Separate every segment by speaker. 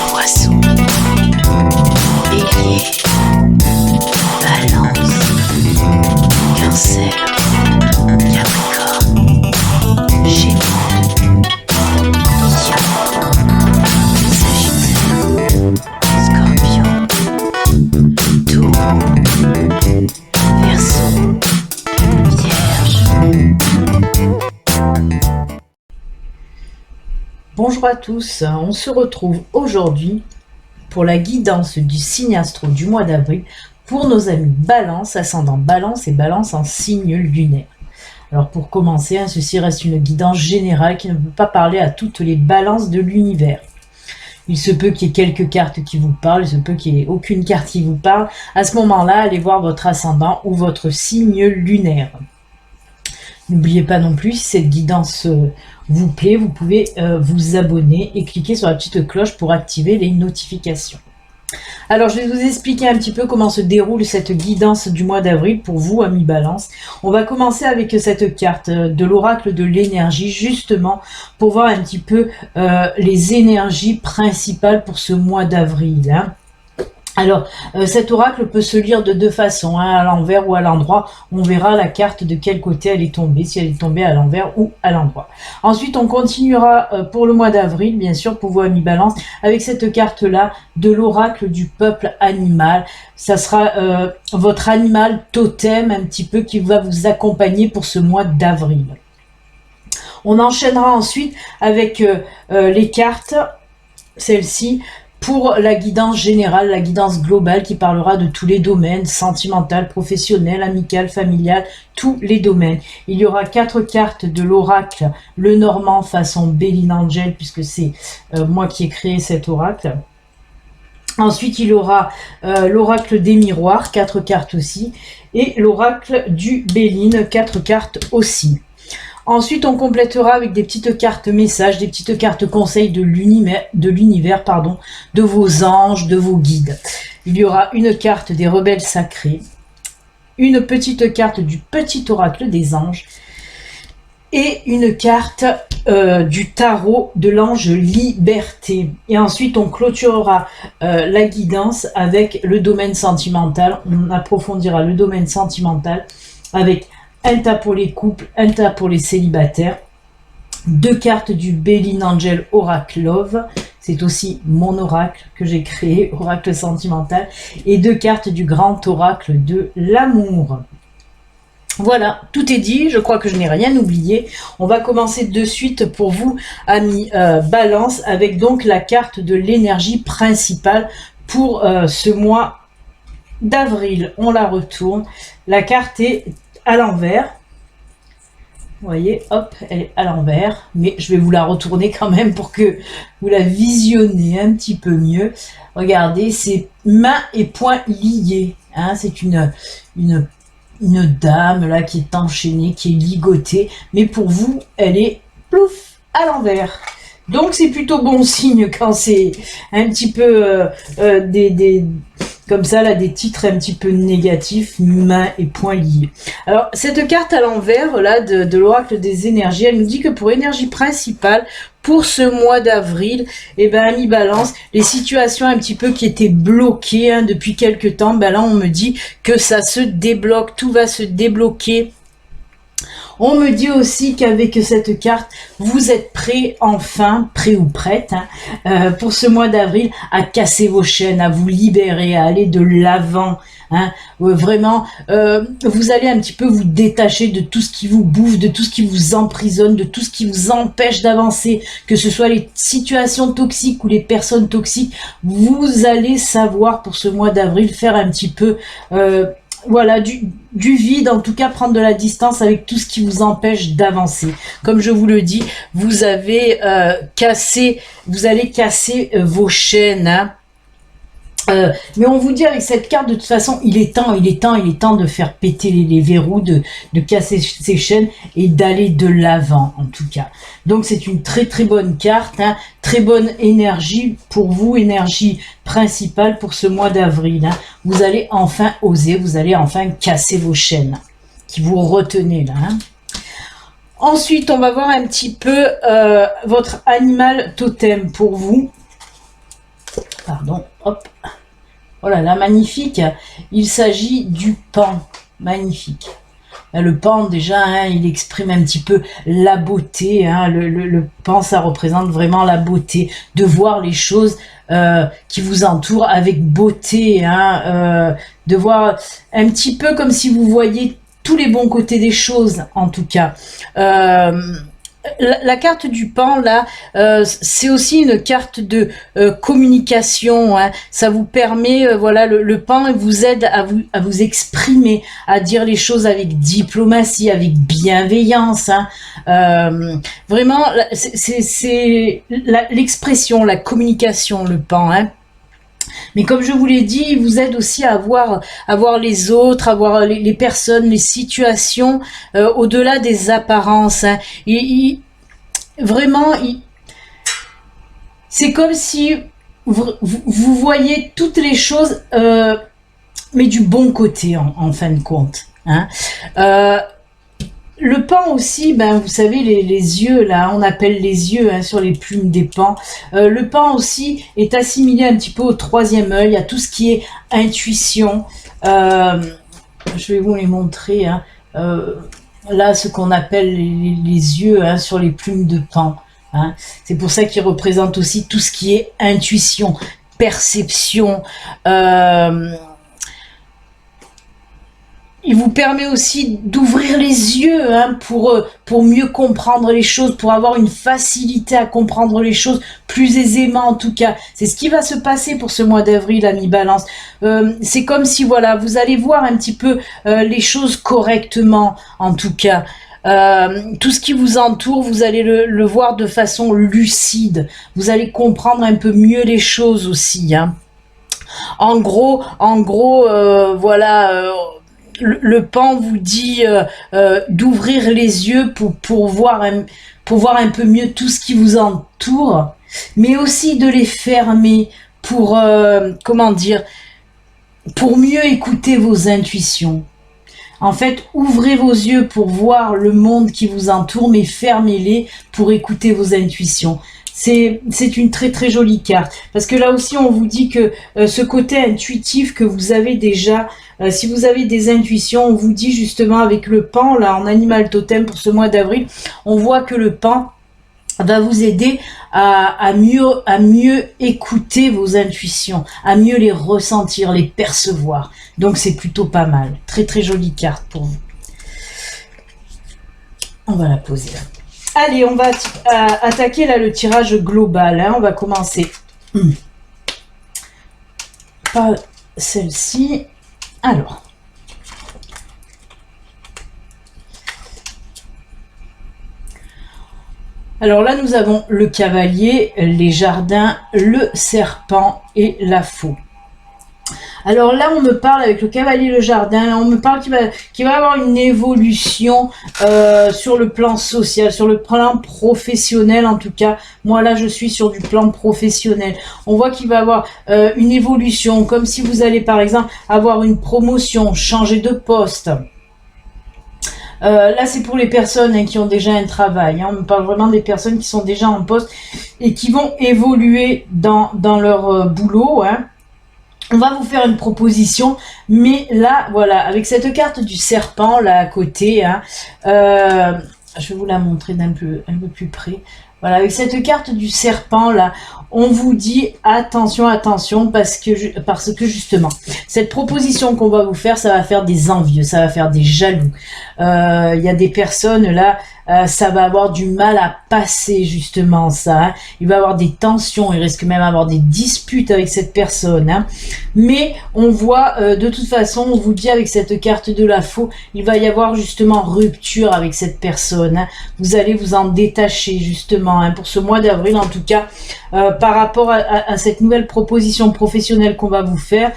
Speaker 1: Poisson, Bélier, Balance, Cancer, Capricorne, Gémeaux, Lion, Sagittaire, Scorpion, Taureau, Verseau, Vierge. Bonjour à tous, on se retrouve aujourd'hui pour la guidance du signe astro du mois d'avril pour nos amis Balance, ascendant Balance et Balance en signe lunaire. Alors pour commencer, ceci reste une guidance générale qui ne peut pas parler à toutes les balances de l'univers. Il se peut qu'il y ait quelques cartes qui vous parlent, il se peut qu'il n'y ait aucune carte qui vous parle. À ce moment-là, allez voir votre ascendant ou votre signe lunaire. N'oubliez pas non plus, si cette guidance vous plaît, vous pouvez vous abonner et cliquer sur la petite cloche pour activer les notifications. Alors, je vais vous expliquer un petit peu comment se déroule cette guidance du mois d'avril pour vous, amis Balance. On va commencer avec cette carte de l'oracle de l'énergie, justement, pour voir un petit peu les énergies principales pour ce mois d'avril, hein. Alors, cet oracle peut se lire de deux façons, hein, à l'envers ou à l'endroit. On verra la carte de quel côté elle est tombée, si elle est tombée à l'envers ou à l'endroit. Ensuite, on continuera pour le mois d'avril, bien sûr, pour vous, amis Balance, avec cette carte-là de l'oracle du peuple animal. Ça sera votre animal totem, un petit peu, qui va vous accompagner pour ce mois d'avril. On enchaînera ensuite avec les cartes, celle-ci, pour la guidance générale, la guidance globale qui parlera de tous les domaines, sentimental, professionnel, amical, familial, tous les domaines. Il y aura 4 cartes de l'oracle, le Normand façon Béline Angel, puisque c'est moi qui ai créé cet oracle. Ensuite, il y aura l'oracle des miroirs, 4 cartes aussi, et l'oracle du Béline, 4 cartes aussi. Ensuite, on complétera avec des petites cartes messages, des petites cartes conseils de l'univers, de vos anges, de vos guides. Il y aura une carte des rebelles sacrés, une petite carte du petit oracle des anges et une carte du tarot de l'ange liberté. Et ensuite, on clôturera la guidance avec le domaine sentimental. On approfondira le domaine sentimental avec un tas pour les couples, un tas pour les célibataires, 2 cartes du Béline Angel Oracle Love, c'est aussi mon oracle que j'ai créé, oracle sentimental, et 2 cartes du grand oracle de l'amour. Voilà, tout est dit, je crois que je n'ai rien oublié. On va commencer de suite pour vous, amis Balance, avec donc la carte de l'énergie principale pour ce mois d'avril. On la retourne, la carte est à l'envers, vous voyez, hop, elle est à l'envers, mais je vais vous la retourner quand même pour que vous la visionnez un petit peu mieux. Regardez, c'est mains et poings liés, hein, c'est une dame là qui est enchaînée, qui est ligotée, mais pour vous, elle est plouf à l'envers. Donc c'est plutôt bon signe quand c'est un petit peu comme ça, là, des titres un petit peu négatifs, mains et poings liés. Alors, cette carte à l'envers, là, de l'oracle des énergies, elle nous dit que pour énergie principale, pour ce mois d'avril, eh ben, amis Balance, les situations un petit peu qui étaient bloquées, hein, depuis quelques temps, ben là, on me dit que ça se débloque, tout va se débloquer. On me dit aussi qu'avec cette carte, vous êtes prêts, enfin, prêts ou prêtes, hein, pour ce mois d'avril, à casser vos chaînes, à vous libérer, à aller de l'avant. Hein, vraiment, vous allez un petit peu vous détacher de tout ce qui vous bouffe, de tout ce qui vous emprisonne, de tout ce qui vous empêche d'avancer, que ce soit les situations toxiques ou les personnes toxiques. Vous allez savoir pour ce mois d'avril faire un petit peu... voilà, du vide, en tout cas prendre de la distance avec tout ce qui vous empêche d'avancer. Comme je vous le dis, vous allez casser vos chaînes, hein. Mais on vous dit avec cette carte, de toute façon, il est temps de faire péter les verrous, de casser ces chaînes et d'aller de l'avant, en tout cas. Donc c'est une très très bonne carte, hein, très bonne énergie pour vous, énergie principale pour ce mois d'avril. Hein. Vous allez enfin oser, vous allez enfin casser vos chaînes qui vous retenez là. Hein. Ensuite, on va voir un petit peu votre animal totem pour vous. Pardon, hop. Oh là là, magnifique. Il s'agit du paon. Magnifique. Le paon, déjà, hein, il exprime un petit peu la beauté. Hein. Le paon, ça représente vraiment la beauté. De voir les choses qui vous entourent avec beauté. Hein, de voir un petit peu comme si vous voyez tous les bons côtés des choses, en tout cas. La carte du paon, là, c'est aussi une carte de communication. Hein. Ça vous permet, voilà, le paon vous aide à vous exprimer, à dire les choses avec diplomatie, avec bienveillance. Hein. Vraiment, c'est l'expression, la communication, le paon. Hein. Mais comme je vous l'ai dit, il vous aide aussi à voir les autres, à voir les personnes, les situations, au-delà des apparences. Hein. Vraiment, c'est comme si vous voyez toutes les choses, mais du bon côté, en fin de compte. Hein. Le paon aussi, ben vous savez les yeux là, on appelle les yeux hein, sur les plumes des paons. Le paon aussi est assimilé un petit peu au troisième œil, à tout ce qui est intuition. Je vais vous les montrer. Hein. Là, ce qu'on appelle les yeux hein, sur les plumes de paon. Hein. C'est pour ça qu'il représente aussi tout ce qui est intuition, perception. Il vous permet aussi d'ouvrir les yeux hein, pour mieux comprendre les choses, pour avoir une facilité à comprendre les choses plus aisément en tout cas. C'est ce qui va se passer pour ce mois d'avril, ami Balance. C'est comme si voilà, vous allez voir un petit peu les choses correctement en tout cas. Tout ce qui vous entoure, vous allez le voir de façon lucide. Vous allez comprendre un peu mieux les choses aussi. Hein. En gros, voilà... le paon vous dit d'ouvrir les yeux pour voir un peu mieux tout ce qui vous entoure, mais aussi de les fermer pour, comment dire, pour mieux écouter vos intuitions. En fait, ouvrez vos yeux pour voir le monde qui vous entoure, mais fermez-les pour écouter vos intuitions. C'est une très très jolie carte, parce que là aussi on vous dit que ce côté intuitif que vous avez déjà, si vous avez des intuitions, on vous dit justement avec le paon, là en animal totem pour ce mois d'avril, on voit que le paon va vous aider à mieux écouter vos intuitions, à mieux les ressentir, les percevoir. Donc c'est plutôt pas mal. Très très jolie carte pour vous. On va la poser là. Allez, on va attaquer là le tirage global. Hein. On va commencer par celle-ci. Alors. Alors là, nous avons le cavalier, les jardins, le serpent et la faux. Alors là, on me parle avec le cavalier le jardin, on me parle qu'il va avoir une évolution sur le plan social, sur le plan professionnel en tout cas. Moi là, je suis sur du plan professionnel. On voit qu'il va avoir une évolution, comme si vous allez par exemple avoir une promotion, changer de poste. Là, c'est pour les personnes hein, qui ont déjà un travail. Hein. On me parle vraiment des personnes qui sont déjà en poste et qui vont évoluer dans leur boulot. Hein. On va vous faire une proposition, mais là, voilà, avec cette carte du serpent, là, à côté, hein, je vais vous la montrer un peu plus près. Voilà, avec cette carte du serpent, là, on vous dit attention, attention, parce que justement, cette proposition qu'on va vous faire, ça va faire des envieux, ça va faire des jaloux. Il y a des personnes, là, ça va avoir du mal à passer, justement, ça. Hein. Il va avoir des tensions, il risque même d'avoir des disputes avec cette personne. Hein. Mais on voit, de toute façon, on vous dit avec cette carte de la faux, il va y avoir justement rupture avec cette personne. Hein. Vous allez vous en détacher, justement, hein, pour ce mois d'avril, en tout cas, par rapport à cette nouvelle proposition professionnelle qu'on va vous faire.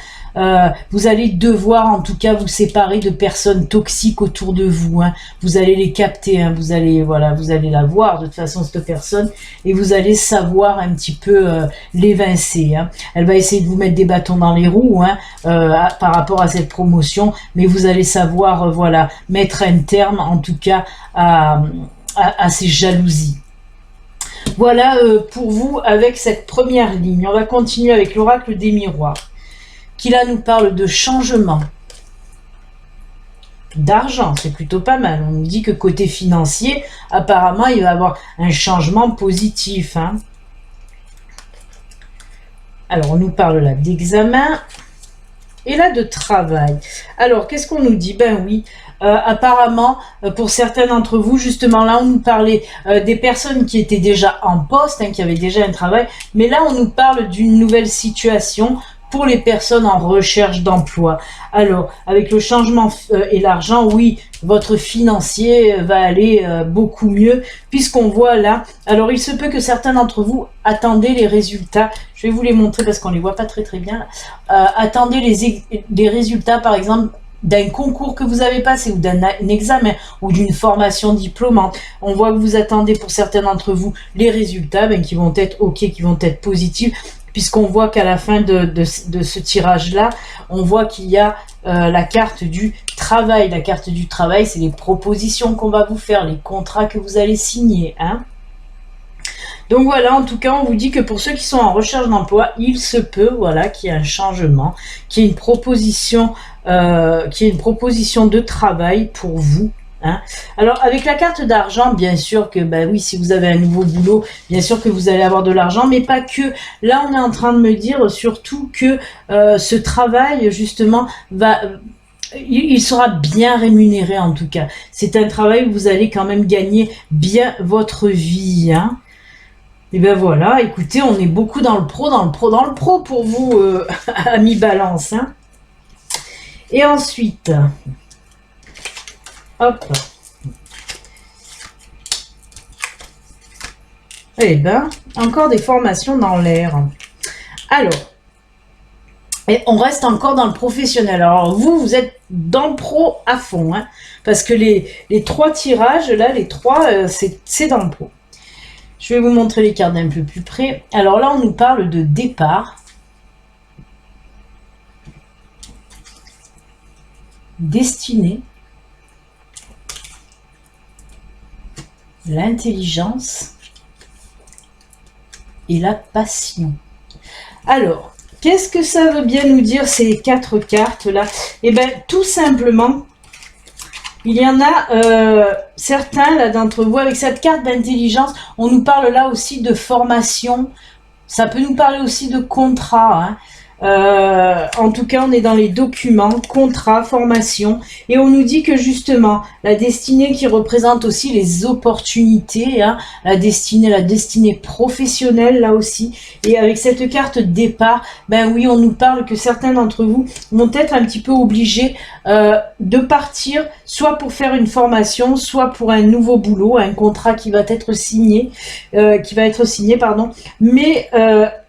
Speaker 1: Vous allez devoir en tout cas vous séparer de personnes toxiques autour de vous. Hein. Vous allez les capter, hein. Vous allez la voir de toute façon cette personne et vous allez savoir un petit peu l'évincer. Hein. Elle va essayer de vous mettre des bâtons dans les roues hein, par rapport à cette promotion, mais vous allez savoir voilà mettre un terme en tout cas à ces jalousies. Voilà pour vous avec cette première ligne. On va continuer avec l'oracle des miroirs, qui là nous parle de changement, d'argent, c'est plutôt pas mal. On nous dit que côté financier, apparemment, il va y avoir un changement positif. Hein. Alors, on nous parle là d'examen et là de travail. Alors, qu'est-ce qu'on nous dit? Ben oui, apparemment, pour certains d'entre vous, justement, là, on nous parlait des personnes qui étaient déjà en poste, hein, qui avaient déjà un travail, mais là, on nous parle d'une nouvelle situation pour les personnes en recherche d'emploi. Alors, avec le changement et l'argent, oui, votre financier va aller beaucoup mieux, puisqu'on voit là, alors il se peut que certains d'entre vous attendez les résultats, je vais vous les montrer parce qu'on les voit pas très bien, là. Attendez les résultats, par exemple, d'un concours que vous avez passé, ou d'un examen, ou d'une formation diplômante. On voit que vous attendez pour certains d'entre vous les résultats qui vont être OK, qui vont être positifs, puisqu'on voit qu'à la fin de ce tirage-là, on voit qu'il y a la carte du travail. La carte du travail, c'est les propositions qu'on va vous faire, les contrats que vous allez signer. Hein. Donc voilà, en tout cas, on vous dit que pour ceux qui sont en recherche d'emploi, il se peut, voilà, qu'il y ait un changement, qu'il y ait une proposition, de travail pour vous. Hein. Alors avec la carte d'argent, bien sûr que bah oui, si vous avez un nouveau boulot, bien sûr que vous allez avoir de l'argent, mais pas que. Là, on est en train de me dire surtout que ce travail justement il sera bien rémunéré en tout cas. C'est un travail où vous allez quand même gagner bien votre vie. Hein. Et ben voilà, écoutez, on est beaucoup dans le pro pour vous, amis Balance. Hein. Et ensuite, hop. Eh ben, encore des formations dans l'air. Alors, et on reste encore dans le professionnel. Alors vous êtes dans le pro à fond, hein, parce que les 3 tirages, là, les 3, c'est dans le pro. Je vais vous montrer les cartes d'un peu plus près. Alors là, on nous parle de départ, destinée, l'intelligence et la passion. Alors, qu'est-ce que ça veut bien nous dire ces 4 cartes-là? Eh bien, tout simplement, il y en a certains là d'entre vous, avec cette carte d'intelligence, on nous parle là aussi de formation, ça peut nous parler aussi de contrat, hein. En tout cas, on est dans les documents, contrat, formation, et on nous dit que justement, la destinée qui représente aussi les opportunités, hein, la destinée professionnelle là aussi, et avec cette carte départ, ben oui, on nous parle que certains d'entre vous vont être un petit peu obligés de partir, soit pour faire une formation, soit pour un nouveau boulot, un contrat qui va être signé, pardon, mais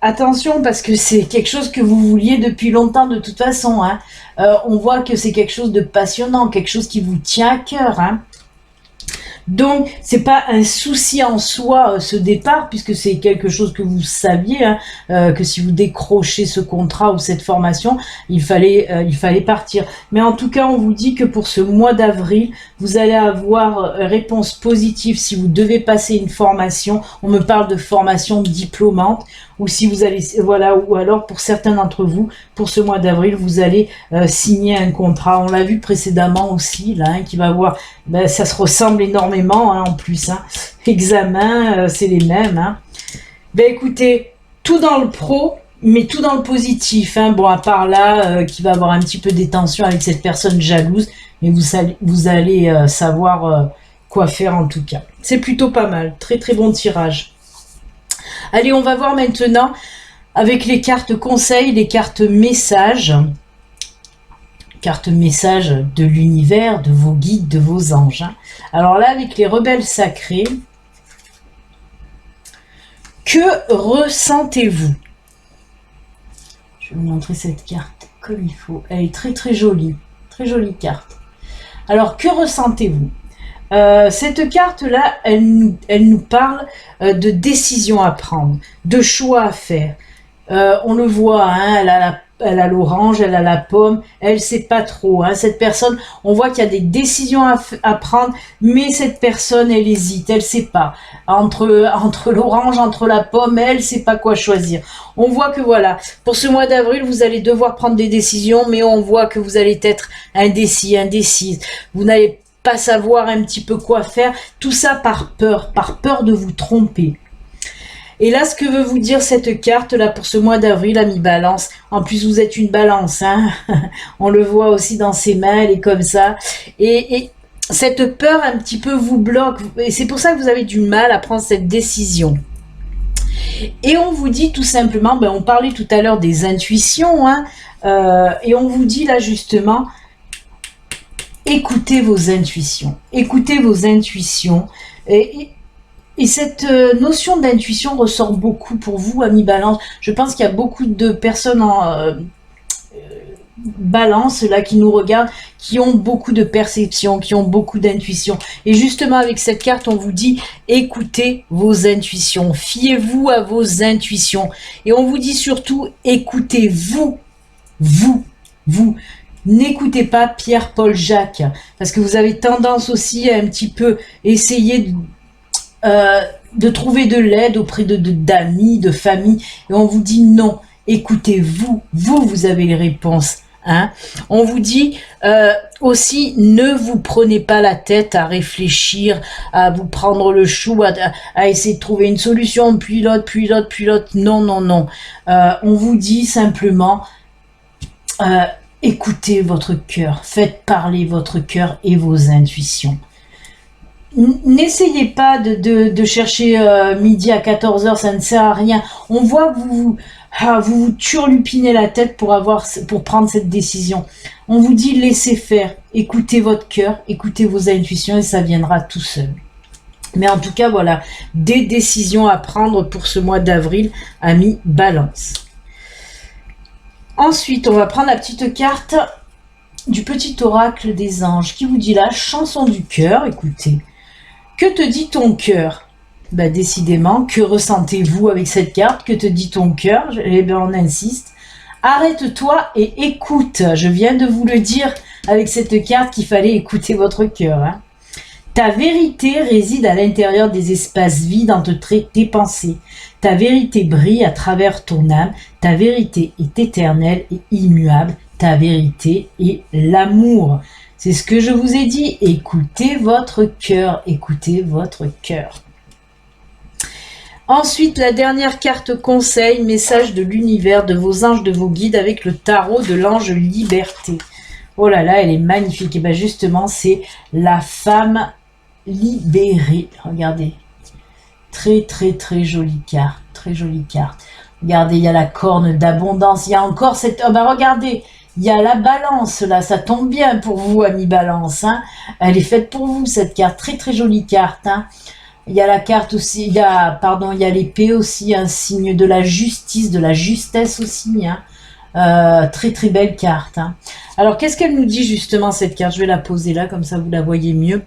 Speaker 1: attention, parce que c'est quelque chose que vous vouliez depuis longtemps de toute façon. Hein. On voit que c'est quelque chose de passionnant, quelque chose qui vous tient à cœur. Hein. Donc, c'est pas un souci en soi ce départ, puisque c'est quelque chose que vous saviez, hein, que si vous décrochez ce contrat ou cette formation, il fallait partir. Mais en tout cas, on vous dit que pour ce mois d'avril, vous allez avoir réponse positive si vous devez passer une formation. On me parle de formation diplômante, ou si vous allez, voilà, ou alors pour certains d'entre vous, pour ce mois d'avril, vous allez signer un contrat. On l'a vu précédemment aussi, là, hein, qui va avoir, ben, ça se ressemble énormément, hein, en plus. Hein. Examen, c'est les mêmes. Hein. Ben écoutez, tout dans le pro, mais tout dans le positif. Hein. Bon, à part là, qui va avoir un petit peu des tensions avec cette personne jalouse, mais vous allez savoir quoi faire en tout cas. C'est plutôt pas mal. Très très bon tirage. Allez, on va voir maintenant avec les cartes conseils, les cartes messages. Cartes messages de l'univers, de vos guides, de vos anges. Hein. Alors là, avec les rebelles sacrés, que ressentez-vous? Je vais vous montrer cette carte comme il faut. Elle est très très jolie carte. Alors, que ressentez-vous? Cette carte-là, elle nous parle de décisions à prendre, de choix à faire. On le voit, hein, elle a elle a l'orange, elle a la pomme, elle sait pas trop. Hein. Cette personne, on voit qu'il y a des décisions à prendre, mais cette personne, elle hésite, elle sait pas. Entre l'orange, entre la pomme, elle sait pas quoi choisir. On voit que voilà, pour ce mois d'avril, vous allez devoir prendre des décisions, mais on voit que vous allez être indécis, indécise. Vous n'allez pas savoir un petit peu quoi faire. Tout ça par peur de vous tromper. Et là, ce que veut vous dire cette carte-là pour ce mois d'avril, ami Balance, en plus vous êtes une Balance, hein on le voit aussi dans ses mains, elle est comme ça, et cette peur un petit peu vous bloque, et c'est pour ça que vous avez du mal à prendre cette décision. Et on vous dit tout simplement, on parlait tout à l'heure des intuitions, hein, et on vous dit là justement, écoutez vos intuitions, et cette notion d'intuition ressort beaucoup pour vous, amis Balance. Je pense qu'il y a beaucoup de personnes en Balance là qui nous regardent, qui ont beaucoup de perception, qui ont beaucoup d'intuition. Et justement avec cette carte, on vous dit écoutez vos intuitions, fiez-vous à vos intuitions. Et on vous dit surtout écoutez-vous, vous. N'écoutez pas Pierre, Paul, Jacques, parce que vous avez tendance aussi à un petit peu essayer de trouver de l'aide auprès d'amis, de famille, et on vous dit non, écoutez-vous, vous avez les réponses. Hein. On vous dit aussi, ne vous prenez pas la tête à réfléchir, à vous prendre le chou, à essayer de trouver une solution, puis l'autre, non. On vous dit simplement, écoutez votre cœur, faites parler votre cœur et vos intuitions. N'essayez pas de chercher midi à 14h, ça ne sert à rien. On voit que vous turlupinez la tête pour prendre cette décision. On vous dit laissez faire, écoutez votre cœur, écoutez vos intuitions et ça viendra tout seul. Mais en tout cas, voilà, des décisions à prendre pour ce mois d'avril, amis Balance. Ensuite, on va prendre la petite carte du petit oracle des anges qui vous dit la chanson du cœur, écoutez. Que te dit ton cœur? Décidément, que ressentez-vous avec cette carte? Que te dit ton cœur? On insiste. Arrête-toi et écoute. Je viens de vous le dire avec cette carte qu'il fallait écouter votre cœur. Hein. Ta vérité réside à l'intérieur des espaces vides entre tes pensées. Ta vérité brille à travers ton âme. Ta vérité est éternelle et immuable. Ta vérité est l'amour. C'est ce que je vous ai dit, écoutez votre cœur, écoutez votre cœur. Ensuite, la dernière carte conseil, message de l'univers, de vos anges, de vos guides avec le tarot de l'ange Liberté. Oh là là, elle est magnifique. Et justement, c'est la femme libérée. Regardez, très jolie carte, Regardez, il y a la corne d'abondance, il y a encore cette... regardez, il y a la balance, là, ça tombe bien pour vous, amis Balance. Hein. Elle est faite pour vous, cette carte. Très jolie carte. Hein. Il y a la carte aussi, il y a l'épée aussi, un signe de la justice, de la justesse aussi. Hein. Très belle carte. Hein. Alors, qu'est-ce qu'elle nous dit justement, cette carte? Je vais la poser là, comme ça vous la voyez mieux.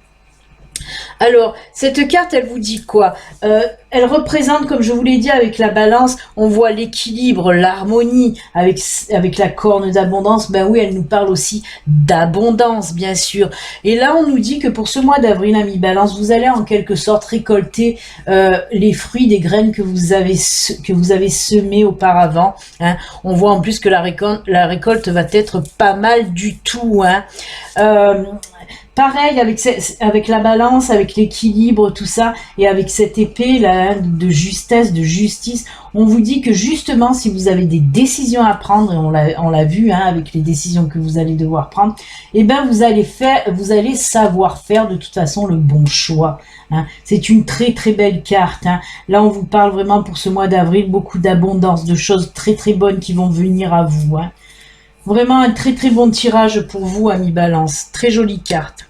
Speaker 1: Alors, cette carte, elle vous dit quoi? Elle représente, comme je vous l'ai dit, avec la balance, on voit l'équilibre, l'harmonie, avec la corne d'abondance. Oui, elle nous parle aussi d'abondance, bien sûr. Et là, on nous dit que pour ce mois d'avril, ami Balance, vous allez en quelque sorte récolter les fruits des graines que vous avez semées auparavant. Hein. On voit en plus que la récolte va être pas mal du tout. Hein. Pareil avec la balance, avec l'équilibre, tout ça, et avec cette épée là de justesse, de justice, on vous dit que justement, si vous avez des décisions à prendre, et on l'a vu hein, avec les décisions que vous allez devoir prendre, vous allez savoir faire de toute façon le bon choix. Hein. C'est une très belle carte. Hein. Là, on vous parle vraiment pour ce mois d'avril, beaucoup d'abondance, de choses très bonnes qui vont venir à vous. Hein. Vraiment un très bon tirage pour vous, amis Balance. Très jolie carte.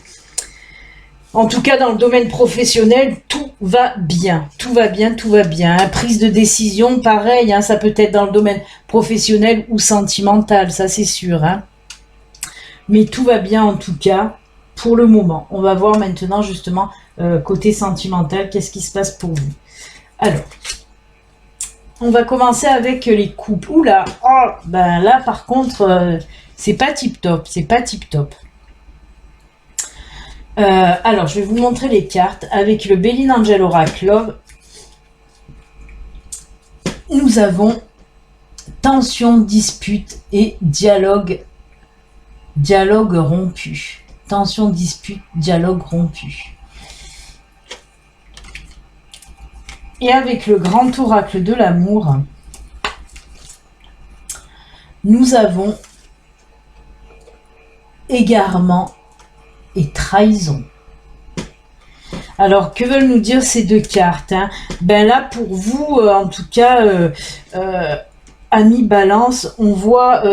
Speaker 1: En tout cas, dans le domaine professionnel, tout va bien. Tout va bien. Prise de décision, pareil, hein, ça peut être dans le domaine professionnel ou sentimental, ça c'est sûr. Hein. Mais tout va bien en tout cas, pour le moment. On va voir maintenant justement, côté sentimental, qu'est-ce qui se passe pour vous. Alors, On va commencer avec les couples. Oula, oh, ben là par contre, c'est pas tip top, c'est pas tip top. Alors, je vais vous montrer les cartes. Avec le Belin Angel Oracle Love, nous avons tension, dispute et dialogue rompu. Tension, dispute, dialogue rompu. Et avec le grand oracle de l'amour, nous avons égarement et trahison. Alors, que veulent nous dire ces deux cartes, hein? Ben là, pour vous, en tout cas, amis Balance, on voit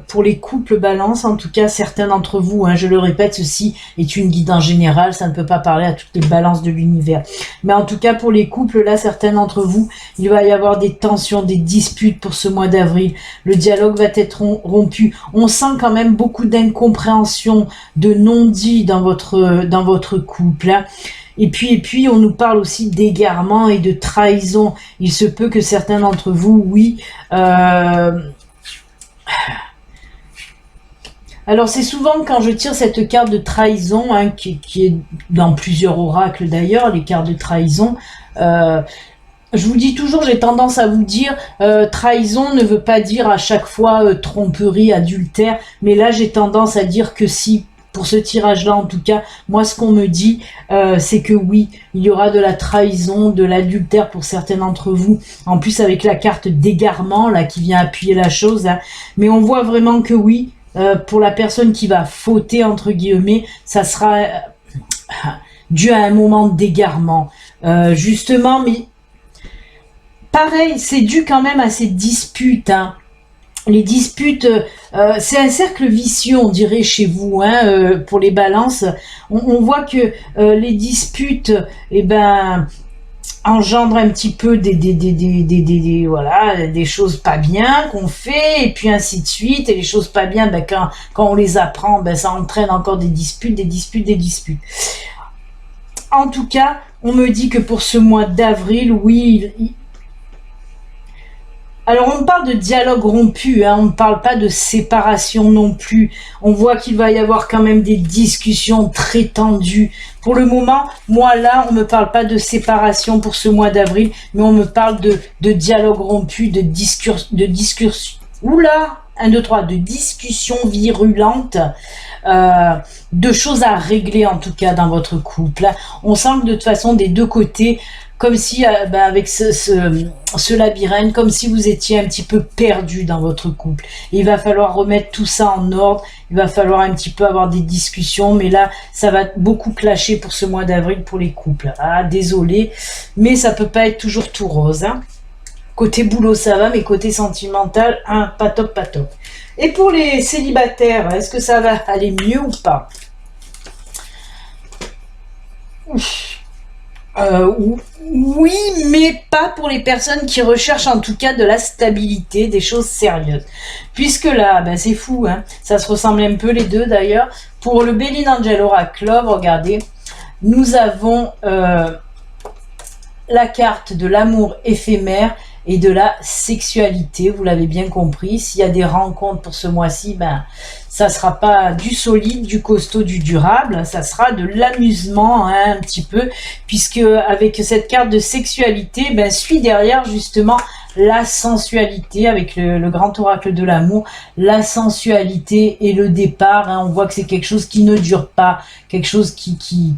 Speaker 1: pour les couples Balance, en tout cas certains d'entre vous, hein, je le répète, ceci est une guidance générale, ça ne peut pas parler à toutes les balances de l'univers. Mais en tout cas pour les couples, là, certains d'entre vous, il va y avoir des tensions, des disputes pour ce mois d'avril. Le dialogue va être rompu. On sent quand même beaucoup d'incompréhension, de non-dit dans votre couple, hein. Et puis, on nous parle aussi d'égarement et de trahison. Il se peut que certains d'entre vous, oui. Alors, c'est souvent quand je tire cette carte de trahison, hein, qui est dans plusieurs oracles d'ailleurs, les cartes de trahison. Je vous dis toujours, j'ai tendance à vous dire, trahison ne veut pas dire à chaque fois tromperie, adultère. Mais là, j'ai tendance à dire que si... Pour ce tirage-là, en tout cas, moi, ce qu'on me dit, c'est que oui, il y aura de la trahison, de l'adultère pour certains d'entre vous. En plus, avec la carte d'égarement, là, qui vient appuyer la chose. Hein. Mais on voit vraiment que oui, pour la personne qui va fauter, entre guillemets, ça sera dû à un moment d'égarement. Justement, mais pareil, c'est dû quand même à ces disputes, hein. Les disputes, c'est un cercle vicieux, on dirait chez vous, hein, pour les balances. On voit que les disputes, eh ben, engendrent un petit peu voilà, des choses pas bien qu'on fait, et puis ainsi de suite. Et les choses pas bien, ben, quand on les apprend, ben, ça entraîne encore des disputes, des disputes, des disputes. En tout cas, on me dit que pour ce mois d'avril, oui, alors on parle de dialogue rompu, hein, on ne parle pas de séparation non plus. On voit qu'il va y avoir quand même des discussions très tendues. Pour le moment, moi là, on ne me parle pas de séparation pour ce mois d'avril, mais on me parle de dialogue rompu, de discussion. Oula, 1, 2, 3, de discussions virulentes, de choses à régler en tout cas dans votre couple. On sent que de toute façon des deux côtés, comme si avec ce labyrinthe, comme si vous étiez un petit peu perdu dans votre couple. Et il va falloir remettre tout ça en ordre, il va falloir un petit peu avoir des discussions, mais là, ça va beaucoup clasher pour ce mois d'avril pour les couples. Ah, désolé, mais ça peut pas être toujours tout rose, hein. Côté boulot, ça va, mais côté sentimental, hein, pas top, pas top. Et pour les célibataires, est-ce que ça va aller mieux ou pas? Oui, mais pas pour les personnes qui recherchent en tout cas de la stabilité, des choses sérieuses. Puisque là, ben c'est fou, hein, ça se ressemble un peu les deux d'ailleurs. Pour le Belin Angel Oracle Love, regardez, nous avons la carte de l'amour éphémère et de la sexualité, vous l'avez bien compris. S'il y a des rencontres pour ce mois-ci, ben ça sera pas du solide, du costaud, du durable, ça sera de l'amusement, hein, un petit peu, puisque avec cette carte de sexualité, ben suit derrière justement la sensualité avec le grand oracle de l'amour, la sensualité et le départ, hein, on voit que c'est quelque chose qui ne dure pas, quelque chose qui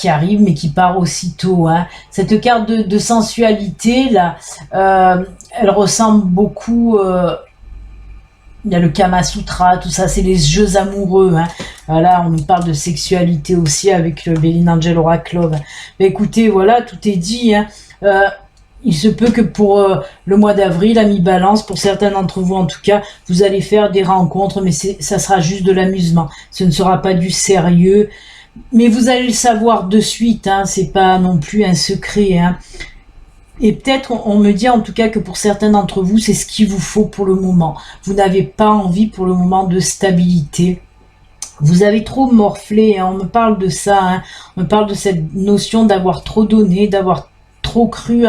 Speaker 1: arrive mais qui part aussitôt, hein. Cette carte de sensualité là, elle ressemble beaucoup, il y a le Kama Sutra, tout ça, c'est les jeux amoureux, hein. Voilà, on nous parle de sexualité aussi avec le Belin Angel Oracle Love. Mais écoutez, voilà, tout est dit, hein. Il se peut que pour le mois d'avril, amis Balance, pour certains d'entre vous en tout cas, vous allez faire des rencontres, mais ça sera juste de l'amusement. Ce ne sera pas du sérieux, mais vous allez le savoir de suite, hein, c'est pas non plus un secret, hein. Et peut-être, on me dit en tout cas que pour certains d'entre vous, c'est ce qu'il vous faut pour le moment. Vous n'avez pas envie pour le moment de stabilité. Vous avez trop morflé, hein, on me parle de ça, hein, on me parle de cette notion d'avoir trop donné, d'avoir trop trop cru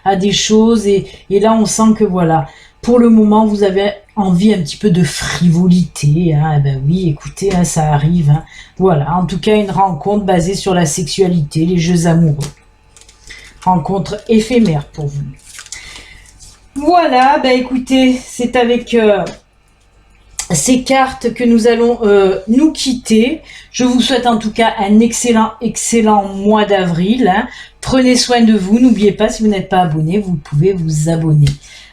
Speaker 1: à des choses et là on sent que voilà, pour le moment vous avez envie un petit peu de frivolité, hein. Ben oui, écoutez, hein, ça arrive, hein. Voilà, en tout cas une rencontre basée sur la sexualité, les jeux amoureux. Rencontre éphémère pour vous. Voilà, ben écoutez, c'est avec ces cartes que nous allons nous quitter. Je vous souhaite en tout cas un excellent mois d'avril, hein. Prenez soin de vous. N'oubliez pas, si vous n'êtes pas abonné, vous pouvez vous abonner.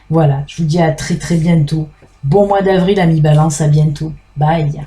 Speaker 1: Voilà, je vous dis à très bientôt. Bon mois d'avril, amis Balance, à bientôt. Bye.